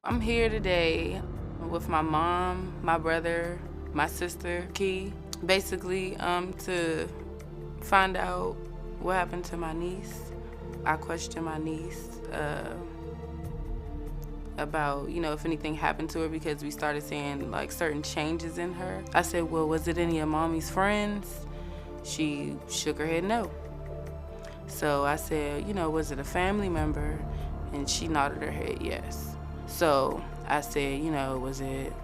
I'm here today with my mom, my brother, my sister, Kiki, basically to find out what happened to my niece. I questioned my niece about, if anything happened to her because we started seeing like certain changes in her. I said, well, was it any of mommy's friends? She shook her head no. So I said, was it a family member? And she nodded her head yes. So I said, was it,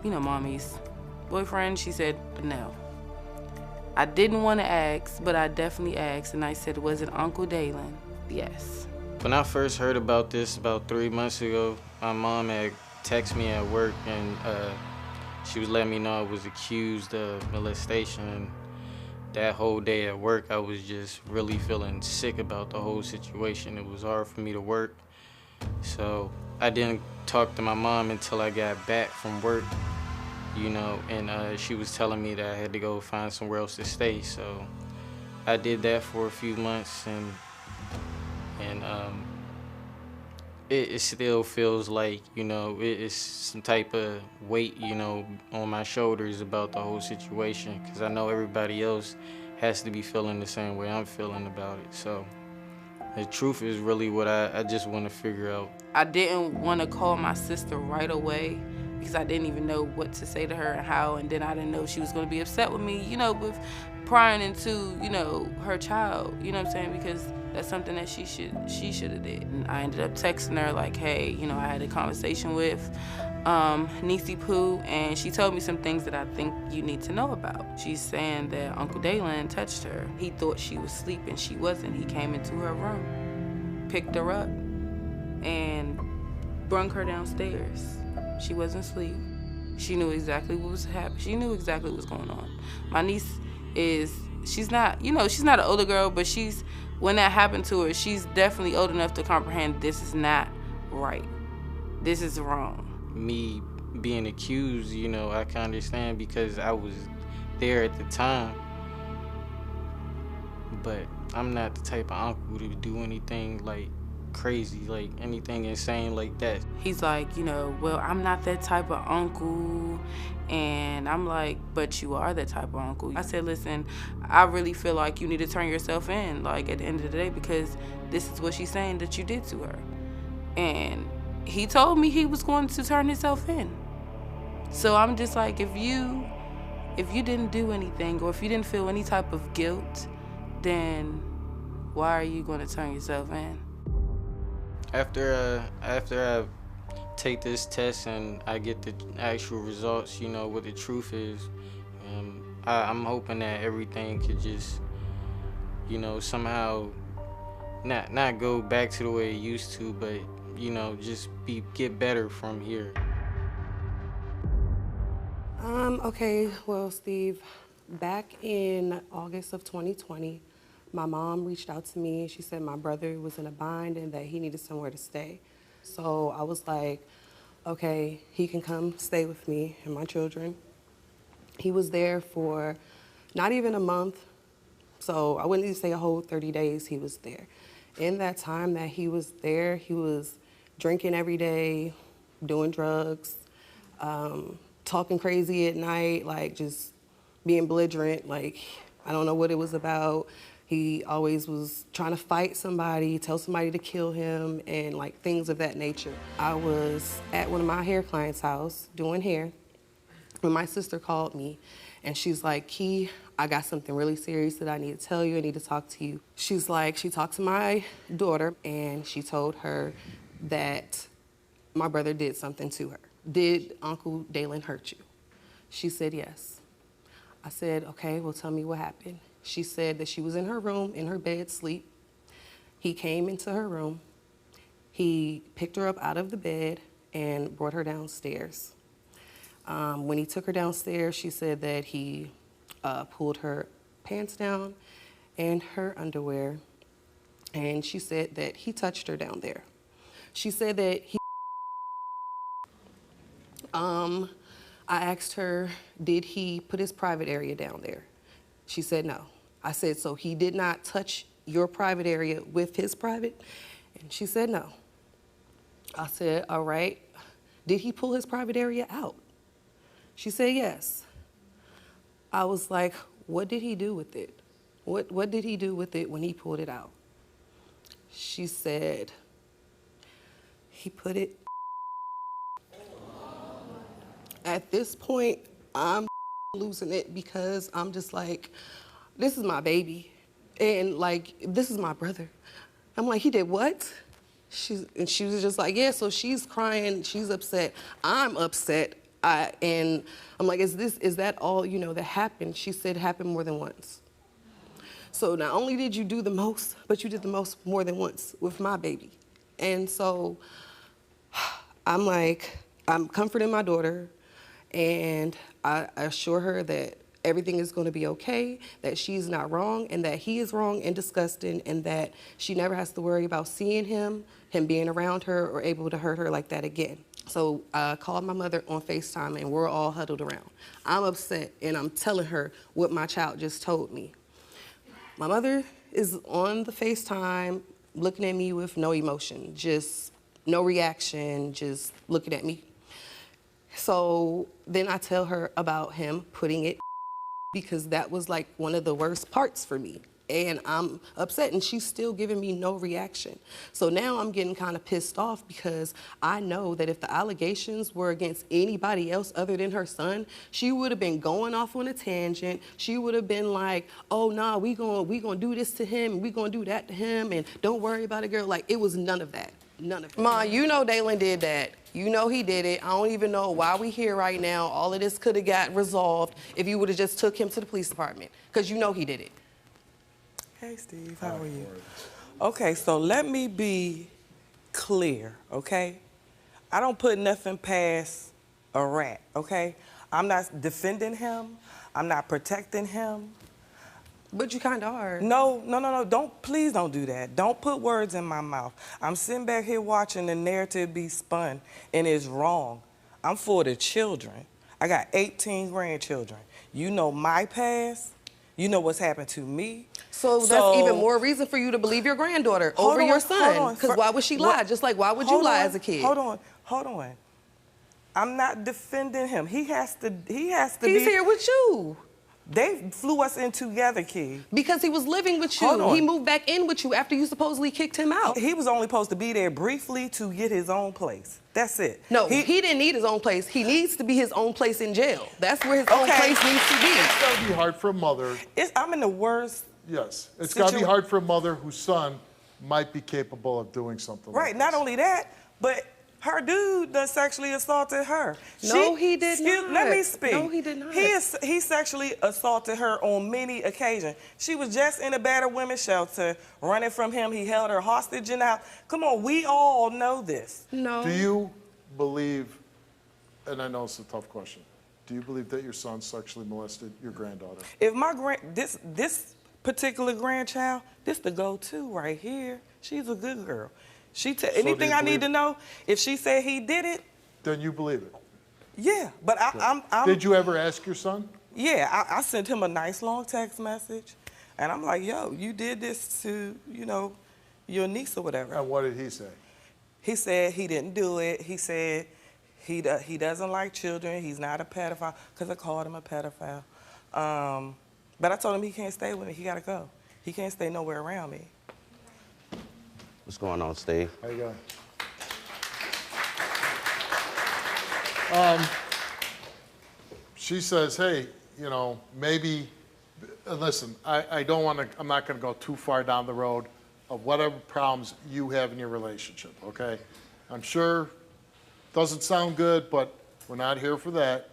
mommy's boyfriend? She said no. I didn't want to ask, but I definitely asked, and I said, was it Uncle Dalen? Yes. When I first heard about this about 3 months ago, my mom had texted me at work, and she was letting me know I was accused of molestation. And that whole day at work, I was just really feeling sick about the whole situation. It was hard for me to work. So I didn't talk to my mom until I got back from work, and she was telling me that I had to go find somewhere else to stay. So I did that for a few months, and it still feels like, it's some type of weight, on my shoulders about the whole situation, because I know everybody else has to be feeling the same way I'm feeling about it. So the truth is really what I just want to figure out. I didn't want to call my sister right away because I didn't even know what to say to her and how, and then I didn't know she was going to be upset with me, with prying into, her child, you know what I'm saying, because that's something that she should have did. And I ended up texting her like, hey, I had a conversation with Niecy Pooh, and she told me some things that I think you need to know about. She's saying that Uncle Dalen touched her. He thought she was asleep and she wasn't. He came into her room, picked her up, and brung her downstairs. She wasn't asleep. She knew exactly what was happening. She knew exactly what was going on. My niece she's not an older girl, but when that happened to her, she's definitely old enough to comprehend this is not right. This is wrong. Me being accused, I can understand because I was there at the time. But I'm not the type of uncle to do anything like crazy, like anything insane like that. He's like, well, I'm not that type of uncle. And I'm like, but you are that type of uncle. I said, listen, I really feel like you need to turn yourself in, like, at the end of the day, because this is what she's saying that you did to her. And he told me he was going to turn himself in. So I'm just like, if you didn't do anything, or if you didn't feel any type of guilt, then why are you going to turn yourself in? After I take this test and I get the actual results, what the truth is, I'm hoping that everything could just, somehow not go back to the way it used to, but, just get better from here. Okay, well, Steve, back in August of 2020, my mom reached out to me. She said my brother was in a bind and that he needed somewhere to stay. So I was like, okay, he can come stay with me and my children. He was there for not even a month, so I wouldn't even say a whole 30 days he was there. In that time that he was there, he was drinking every day, doing drugs, talking crazy at night, like just being belligerent, like I don't know what it was about. He always was trying to fight somebody, tell somebody to kill him, and like things of that nature. I was at one of my hair clients' house doing hair when my sister called me, and she's like, Key, I got something really serious that I need to tell you. I need to talk to you. She's like, she talked to my daughter, and she told her that my brother did something to her. Did Uncle Dalen hurt you? She said yes. I said, okay, well, tell me what happened. She said that she was in her room, in her bed, asleep. He came into her room. He picked her up out of the bed and brought her downstairs. When he took her downstairs, she said that he pulled her pants down and her underwear, and she said that he touched her down there. She said that he... I asked her, did he put his private area down there? She said no. I said, so he did not touch your private area with his private? And she said no. I said, all right. Did he pull his private area out? She said, yes. I was like, what did he do with it? What did he do with it when he pulled it out? She said, he put it. At this point, I'm losing it because I'm just like, this is my baby. And like, this is my brother. I'm like, he did what? And she was just like, yeah, so she's crying, she's upset. I'm upset. And I'm like, is that all, that happened? She said it happened more than once. So not only did you do the most, but you did the most more than once with my baby. And so I'm like, I'm comforting my daughter, and I assure her that everything is going to be okay, that she's not wrong, and that he is wrong and disgusting, and that she never has to worry about seeing him being around her, or able to hurt her like that again. So I called my mother on FaceTime, and we're all huddled around. I'm upset, and I'm telling her what my child just told me. My mother is on the FaceTime looking at me with no emotion, just no reaction, just looking at me. So then I tell her about him putting it, because that was like one of the worst parts for me. And I'm upset, and she's still giving me no reaction. So now I'm getting kind of pissed off, because I know that if the allegations were against anybody else other than her son, she would have been going off on a tangent. She would have been like, oh, nah, we gonna do this to him, and we gonna do that to him, and don't worry about it, girl. Like, it was none of that. None of it. Ma, you know Dalen did that. You know he did it. I don't even know why we here right now. All of this could have got resolved if you would have just took him to the police department, because you know he did it. Hey, Steve, how are you? Okay, so let me be clear, okay? I don't put nothing past a rat, okay? I'm not defending him. I'm not protecting him. But you kind of are. No, please don't do that. Don't put words in my mouth. I'm sitting back here watching the narrative be spun, and it's wrong. I'm for the children. I got 18 grandchildren. You know my past. You know what's happened to me. So that's even more reason for you to believe your granddaughter over your son. Because why would she lie? Just like, why would you lie as a kid? Hold on. I'm not defending him. He has to He's here with you. They flew us in together, Key. Because he was living with you. He moved back in with you after you supposedly kicked him out. He was only supposed to be there briefly to get his own place. That's it. No, he didn't need his own place. He needs to be his own place in jail. That's where his own place needs to be. It's got to be hard for a mother. I'm in the worst. Yes, it's got to be hard for a mother whose son might be capable of doing something like this. Not only that, but her dude done sexually assaulted her. No, he did not. Let me speak. No, he did not. He sexually assaulted her on many occasions. She was just in a battered women's shelter, running from him. He held her hostage in the house. Come on, we all know this. No. Do you believe, and I know it's a tough question, do you believe that your son sexually molested your granddaughter? If my this particular grandchild, this the go-to right here. She's a good girl. Anything I need to know, if she said he did it, then you believe it. Yeah, but I'm Did you ever ask your son? Yeah, I sent him a nice long text message, and I'm like, yo, you did this to, your niece or whatever. And what did he say? He said he didn't do it. He said he doesn't like children. He's not a pedophile, because I called him a pedophile. But I told him he can't stay with me. He got to go. He can't stay nowhere around me. What's going on, Steve? How you going? She says, hey, maybe, listen, I don't want to, I'm not going to go too far down the road of whatever problems you have in your relationship, okay? I'm sure doesn't sound good, but we're not here for that.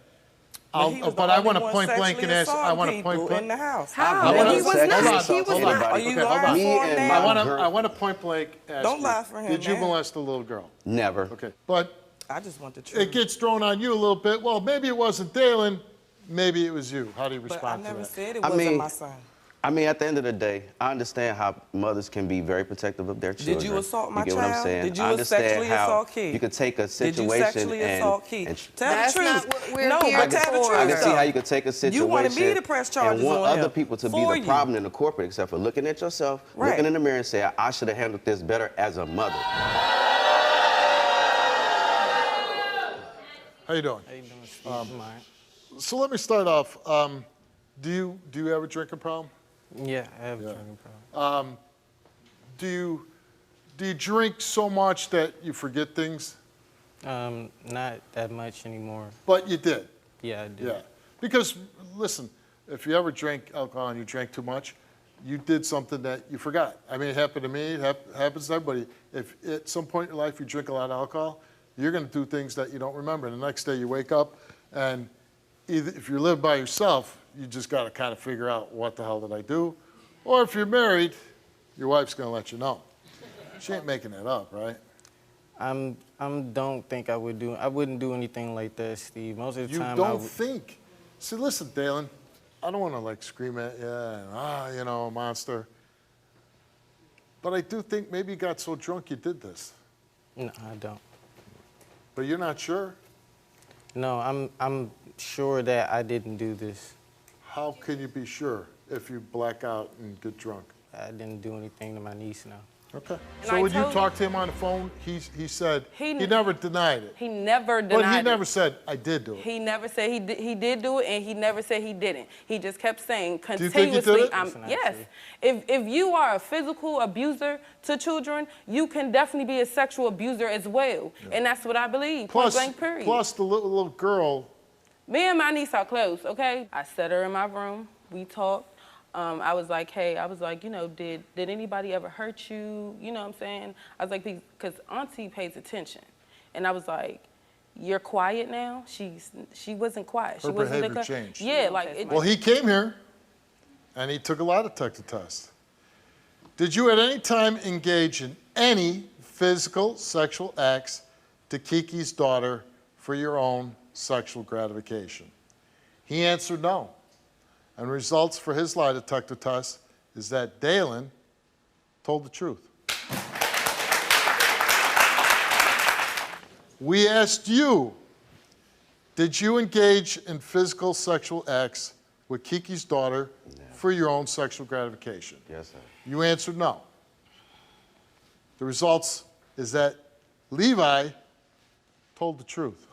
But I want to point blank and ask. I want to point blank in the house. How? He was not. He was not. Are you lying for him now? I want to point blank ask. Don't lie for him. Did you molest a little girl? Never. Okay, but I just want the truth. It gets thrown on you a little bit. Well, maybe it wasn't Dalen. Maybe it was you. How do you respond to that? I never said it wasn't my son. I mean, at the end of the day, I understand how mothers can be very protective of their children. Did you assault my child? What I'm saying? Did you sexually assault Key? You could take a situation Did you sexually assault Key? Tell the truth. That's not what we're no, here but tell the truth. I can see how you could take a situation you wanted me to press charges and want on other him people to be the problem in the corporate, except for looking at yourself, looking in the mirror and saying, I should have handled this better as a mother. How you doing? How you doing, Steve? I'm all right. So let me start off. Do you have a drinking problem? Yeah, I have a drinking problem. Do you drink so much that you forget things? Not that much anymore. But you did. Yeah, I do. Yeah. Because listen, if you ever drink alcohol and you drank too much, you did something that you forgot. I mean, it happened to me. It happens to everybody. If at some point in your life you drink a lot of alcohol, you're going to do things that you don't remember. And the next day you wake up, and either if you live by yourself, you just got to kind of figure out what the hell did I do, or if you're married, your wife's going to let you know. She ain't making that up, right? Don't think I wouldn't do anything like that, Steve. Most of the You time, don't think. See, listen, Dalen, I don't want to like scream at you and you know, monster. But I do think maybe you got so drunk you did this. No, I don't. But you're not sure? No, I'm sure that I didn't do this. How can you be sure if you black out and get drunk? I didn't do anything to my niece now. Okay. And So I when you told- talked to him on the phone, he said He he never denied it. He never denied But he it. never said, I did do it. He never said he did do it, and he never said he didn't. He just kept saying you think he continuously, did it? Listen, yes. actually. If you are a physical abuser to children, you can definitely be a sexual abuser as well. And that's what I believe, point blank period. Plus the little girl, Me and my niece are close, okay? I set her in my room. We talked. I was like, hey, you know, did anybody ever hurt you? You know what I'm saying? I was like, because Auntie pays attention. And I was like, you're quiet now? She wasn't quiet. Her She wasn't behavior changed. Yeah, like well, he came here and he took a lie detector test. Did you at any time engage in any physical sexual acts to Kiki's daughter for your own sexual gratification? He answered no. And results for his lie detector test is that Dalen told the truth. We asked you, did you engage in physical sexual acts with Kiki's daughter for your own sexual gratification? Yes, sir. You answered no. The results is that Levi told the truth.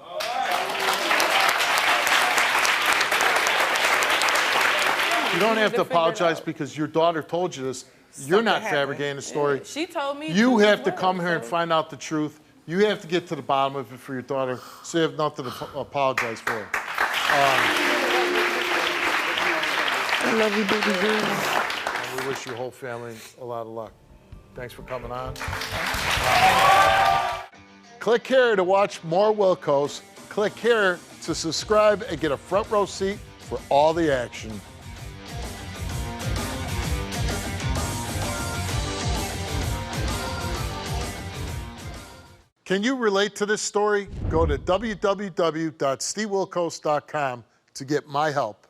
You don't have to apologize because your daughter told you this. You're not fabricating the story. she told me. You too have as to well, come here and so- find out the truth. You have to get to the bottom of it for your daughter, so you have nothing to apologize for. I love you, baby girl. And we wish your whole family a lot of luck. Thanks for coming on. Click here to watch more Wilkos. Click here to subscribe and get a front row seat for all the action. Can you relate to this story? Go to www.stevewilkos.com to get my help.